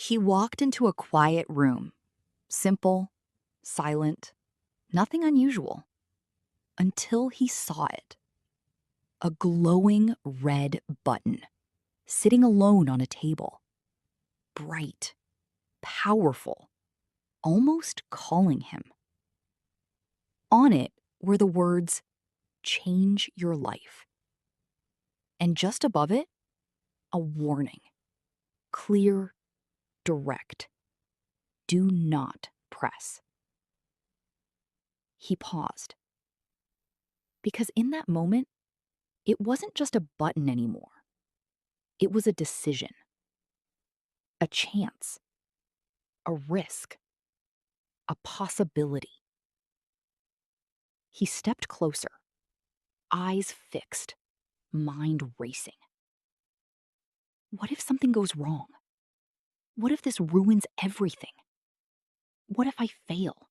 He walked into a quiet room, simple, silent, nothing unusual, until he saw it. A glowing red button, sitting alone on a table. Bright, powerful, almost calling him. On it were the words, "Change your life." And just above it, a warning. Clear, direct. Do not press. He paused. Because in that moment, it wasn't just a button anymore. It was a decision, a chance, a risk, a possibility. He stepped closer, eyes fixed, mind racing. What if something goes wrong? What if this ruins everything? What if I fail?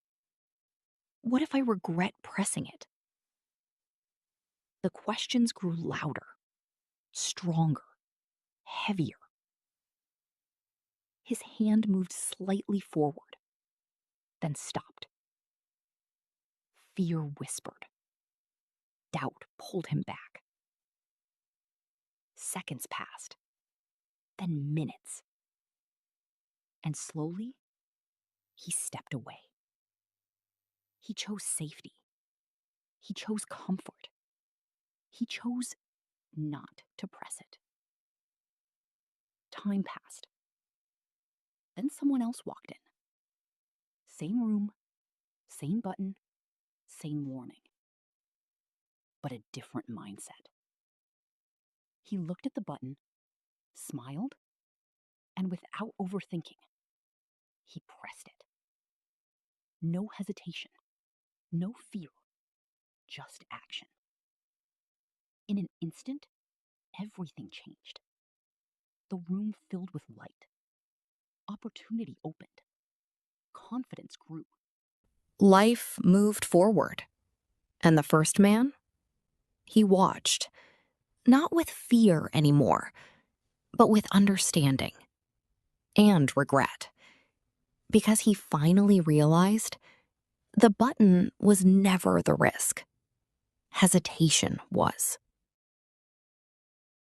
What if I regret pressing it? The questions grew louder, stronger, heavier. His hand moved slightly forward, then stopped. Fear whispered. Doubt pulled him back. Seconds passed, then minutes. And slowly, he stepped away. He chose safety. He chose comfort. He chose not to press it. Time passed. Then someone else walked in. Same room, same button, same warning. But a different mindset. He looked at the button, smiled, and without overthinking, he pressed it. No hesitation, no fear, just action. In an instant, everything changed. The room filled with light. Opportunity opened. Confidence grew. Life moved forward. And the first man? He watched, not with fear anymore, but with understanding and regret. Because he finally realized the button was never the risk. Hesitation was.